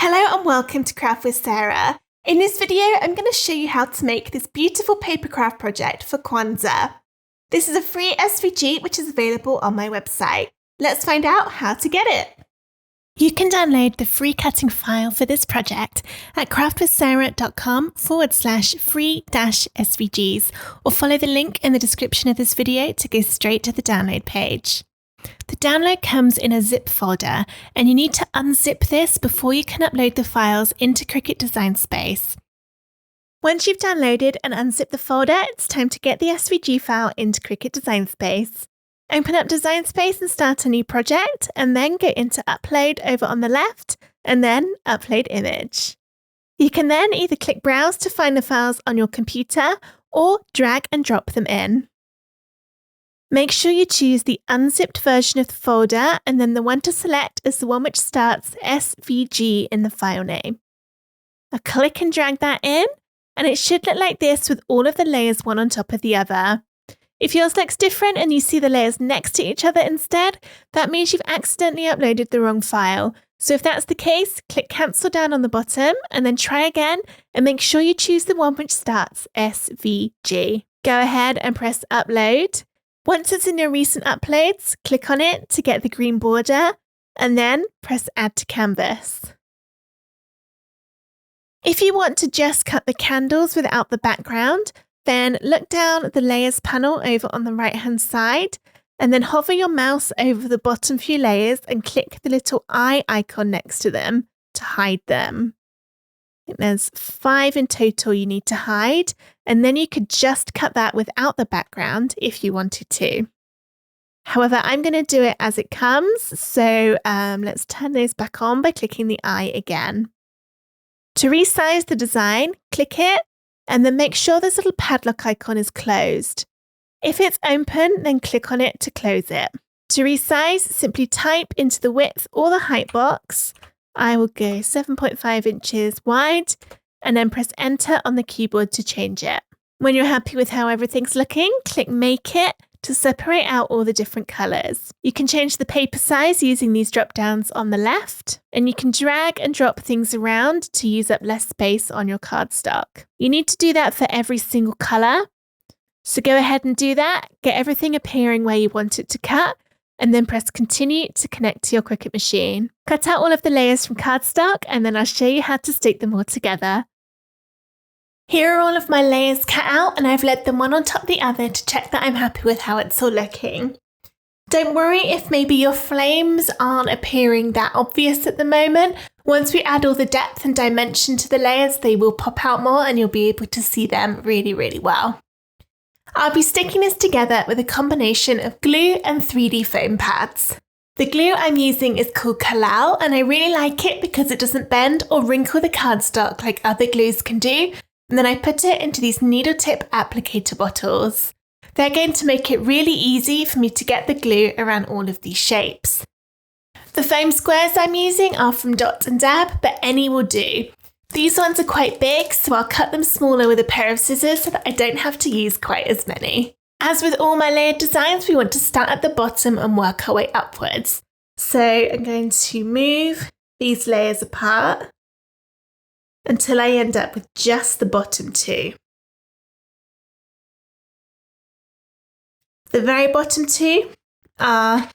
Hello and welcome to Craft with Sarah. In this video, I'm going to show you how to make this beautiful paper craft project for Kwanzaa. This is a free SVG which is available on my website. Let's find out how to get it. You can download the free cutting file for this project at craftwithsarah.com/free-SVGs or follow the link in the description of this video to go straight to the download page. The download comes in a zip folder and you need to unzip this before you can upload the files into Cricut Design Space. Once you've downloaded and unzipped the folder, it's time to get the SVG file into Cricut Design Space. Open up Design Space and start a new project, and then go into Upload over on the left, and then Upload Image. You can then either click Browse to find the files on your computer, or drag and drop them in. Make sure you choose the unzipped version of the folder, and then the one to select is the one which starts SVG in the file name. I'll click and drag that in, and it should look like this with all of the layers one on top of the other. If yours looks different and you see the layers next to each other instead, that means you've accidentally uploaded the wrong file. So if that's the case, click Cancel down on the bottom and then try again and make sure you choose the one which starts SVG. Go ahead and press Upload. Once it's in your recent uploads, click on it to get the green border and then press Add to Canvas. If you want to just cut the candles without the background, then look down the Layers panel over on the right-hand side and then hover your mouse over the bottom few layers and click the little eye icon next to them to hide them. I think there's 5 in total you need to hide, and then you could just cut that without the background if you wanted to. However, I'm going to do it as it comes, so let's turn those back on by clicking the eye again. To resize the design, click it, and then make sure this little padlock icon is closed. If it's open, then click on it to close it. To resize, simply type into the width or the height box. I will go 7.5 inches wide and then press Enter on the keyboard to change it. When you're happy with how everything's looking, click Make It to separate out all the different colours. You can change the paper size using these drop downs on the left, and you can drag and drop things around to use up less space on your cardstock. You need to do that for every single colour. So go ahead and do that, get everything appearing where you want it to cut, and then press Continue to connect to your Cricut machine. Cut out all of the layers from cardstock, and then I'll show you how to stick them all together. Here are all of my layers cut out, and I've laid them one on top of the other to check that I'm happy with how it's all looking. Don't worry if maybe your flames aren't appearing that obvious at the moment. Once we add all the depth and dimension to the layers, they will pop out more and you'll be able to see them really, really well. I'll be sticking this together with a combination of glue and 3D foam pads. The glue I'm using is called Kalal, and I really like it because it doesn't bend or wrinkle the cardstock like other glues can do. And then I put it into these needle tip applicator bottles. They're going to make it really easy for me to get the glue around all of these shapes. The foam squares I'm using are from Dot and Dab, but any will do. These ones are quite big, so I'll cut them smaller with a pair of scissors so that I don't have to use quite as many. As with all my layered designs, we want to start at the bottom and work our way upwards. So I'm going to move these layers apart until I end up with just the bottom two. The very bottom two are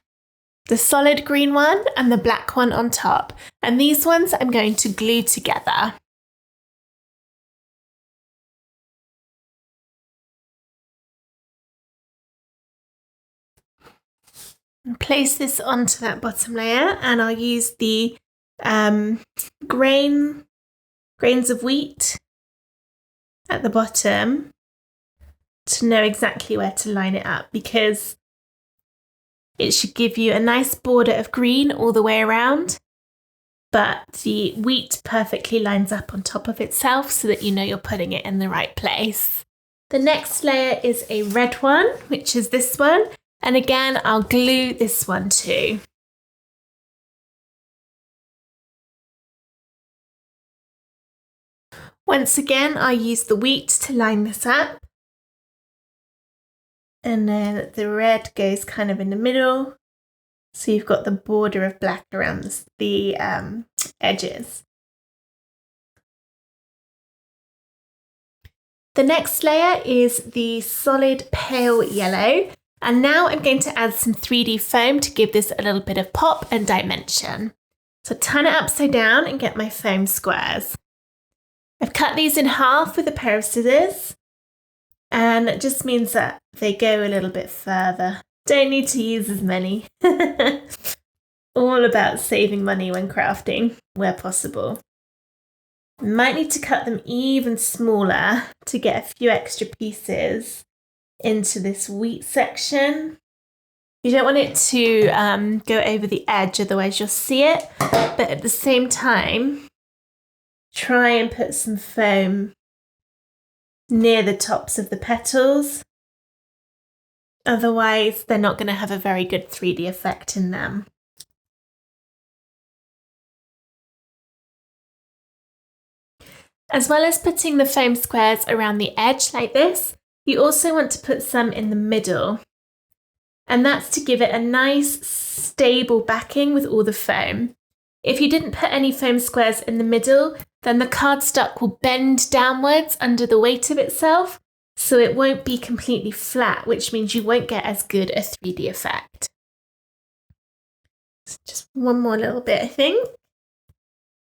the solid green one and the black one on top, and these ones I'm going to glue together. And place this onto that bottom layer, and I'll use the grains of wheat at the bottom to know exactly where to line it up, because it should give you a nice border of green all the way around, but the wheat perfectly lines up on top of itself so that you know you're putting it in the right place. The next layer is a red one, which is this one, and again I'll glue this one too. Once again, I use the wheat to line this up. And then the red goes kind of in the middle. So you've got the border of black around the edges. The next layer is the solid pale yellow. And now I'm going to add some 3D foam to give this a little bit of pop and dimension. So turn it upside down and get my foam squares. I've cut these in half with a pair of scissors. And it just means that they go a little bit further. Don't need to use as many. All about saving money when crafting, where possible. Might need to cut them even smaller to get a few extra pieces into this wheat section. You don't want it to go over the edge, otherwise you'll see it. But at the same time, try and put some foam near the tops of the petals. Otherwise, they're not going to have a very good 3D effect in them. As well as putting the foam squares around the edge like this, you also want to put some in the middle. And that's to give it a nice, stable backing with all the foam. If you didn't put any foam squares in the middle, then the cardstock will bend downwards under the weight of itself, so it won't be completely flat, which means you won't get as good a 3D effect. So just one more little bit, I think.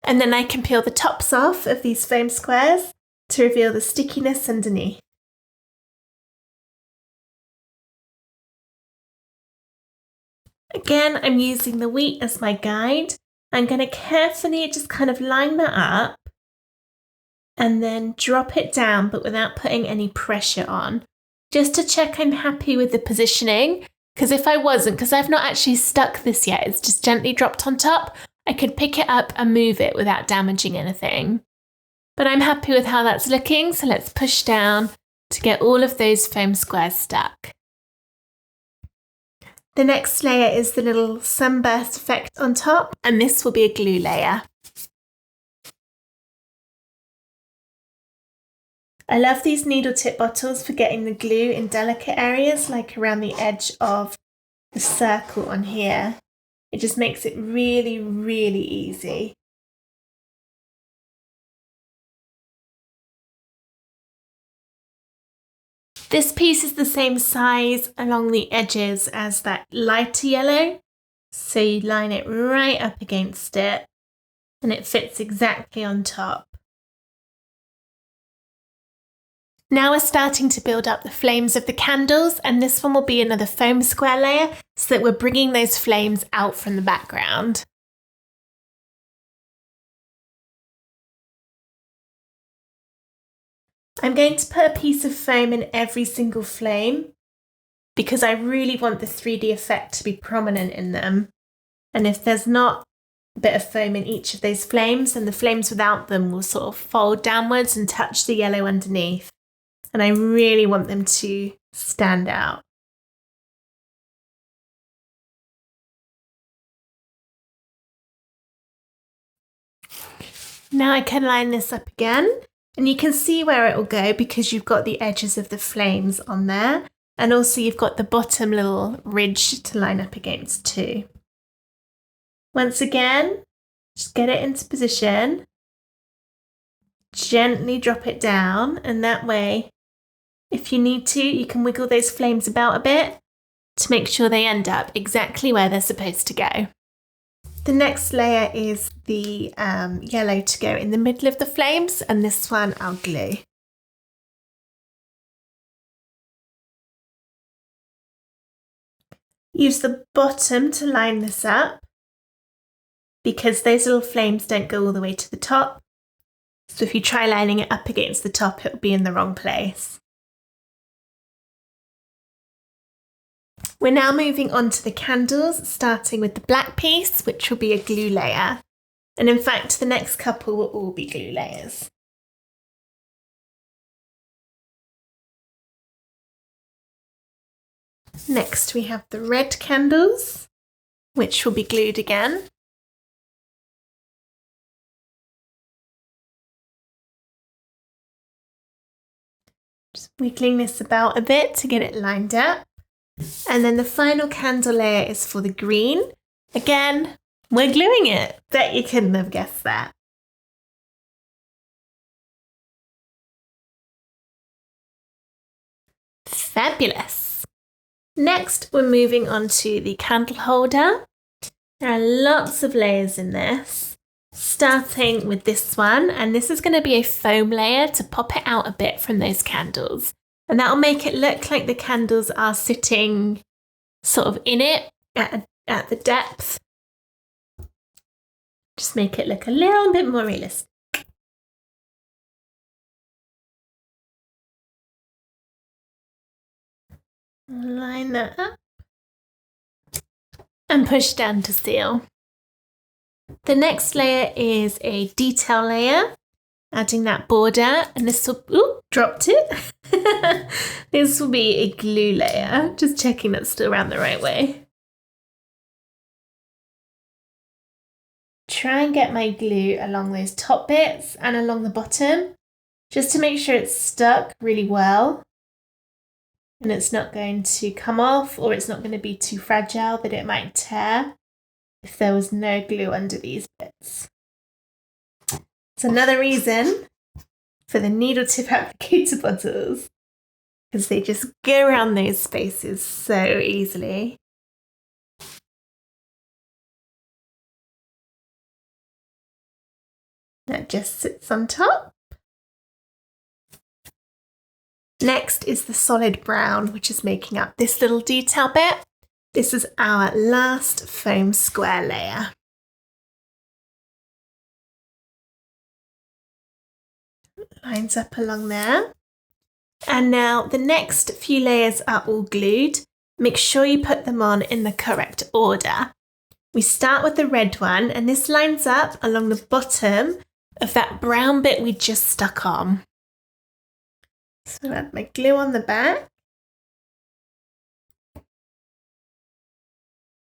And then I can peel the tops off of these foam squares to reveal the stickiness underneath. Again, I'm using the wheat as my guide. I'm going to carefully just kind of line that up and then drop it down, but without putting any pressure on, just to check I'm happy with the positioning. Because if I wasn't, because I've not actually stuck this yet, it's just gently dropped on top, I could pick it up and move it without damaging anything. But I'm happy with how that's looking, so let's push down to get all of those foam squares stuck. The next layer is the little sunburst effect on top, and this will be a glue layer. I love these needle tip bottles for getting the glue in delicate areas, like around the edge of the circle on here. It just makes it really, really easy. This piece is the same size along the edges as that lighter yellow. So you line it right up against it and it fits exactly on top. Now we're starting to build up the flames of the candles, and this one will be another foam square layer so that we're bringing those flames out from the background. I'm going to put a piece of foam in every single flame because I really want the 3D effect to be prominent in them. And if there's not a bit of foam in each of those flames, then the flames without them will sort of fold downwards and touch the yellow underneath. And I really want them to stand out. Now I can line this up again, and you can see where it will go because you've got the edges of the flames on there, and also you've got the bottom little ridge to line up against too. Once again, just get it into position, gently drop it down, and that way, if you need to, you can wiggle those flames about a bit to make sure they end up exactly where they're supposed to go. The next layer is the yellow to go in the middle of the flames, and this one I'll glue. Use the bottom to line this up because those little flames don't go all the way to the top. So if you try lining it up against the top, it'll be in the wrong place. We're now moving on to the candles, starting with the black piece, which will be a glue layer. And in fact, the next couple will all be glue layers. Next, we have the red candles, which will be glued again. Just wiggling this about a bit to get it lined up. And then the final candle layer is for the green. Again, we're gluing it. Bet you couldn't have guessed that. Fabulous. Next, we're moving on to the candle holder. There are lots of layers in this, starting with this one, and this is going to be a foam layer to pop it out a bit from those candles. And that'll make it look like the candles are sitting sort of in it at the depth. Just make it look a little bit more realistic. Line that up and push down to seal. The next layer is a detail layer, adding that border, and this will, dropped it. This will be a glue layer, just checking that's still around the right way. Try and get my glue along those top bits and along the bottom, just to make sure it's stuck really well. And it's not going to come off, or it's not going to be too fragile that it might tear if there was no glue under these bits. It's another reason for the needle tip applicator bottles, because they just go around those spaces so easily. That just sits on top. Next is the solid brown, which is making up this little detail bit. This is our last foam square layer. Lines up along there. And now the next few layers are all glued. Make sure you put them on in the correct order. We start with the red one, and this lines up along the bottom of that brown bit we just stuck on. So add my glue on the back.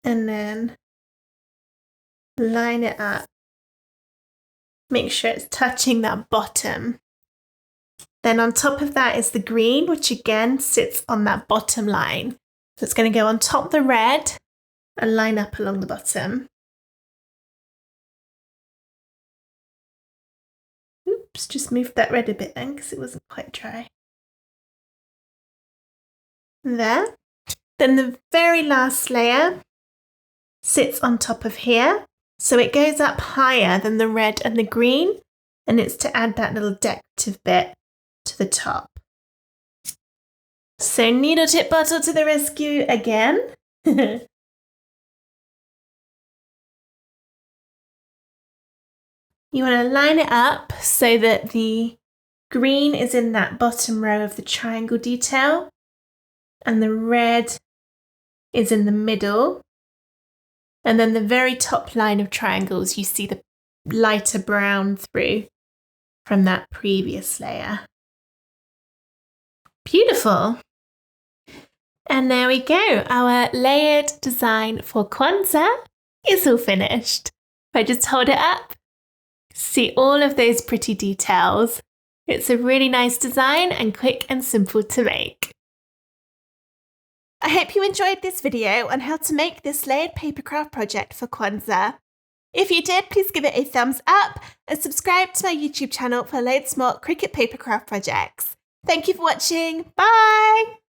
And then line it up. Make sure it's touching that bottom. Then on top of that is the green, which again sits on that bottom line. So it's going to go on top of the red and line up along the bottom. Oops, just moved that red a bit then because it wasn't quite dry. There. Then the very last layer sits on top of here. So it goes up higher than the red and the green, and it's to add that little decorative bit to the top. So needle tip bottle to the rescue again. You want to line it up so that the green is in that bottom row of the triangle detail and the red is in the middle. And then the very top line of triangles, you see the lighter brown through from that previous layer. Beautiful. And there we go. Our layered design for Kwanzaa is all finished. If I just hold it up, see all of those pretty details. It's a really nice design and quick and simple to make. I hope you enjoyed this video on how to make this layered papercraft project for Kwanzaa. If you did, please give it a thumbs up and subscribe to my YouTube channel for loads more Cricut papercraft projects. Thank you for watching. Bye!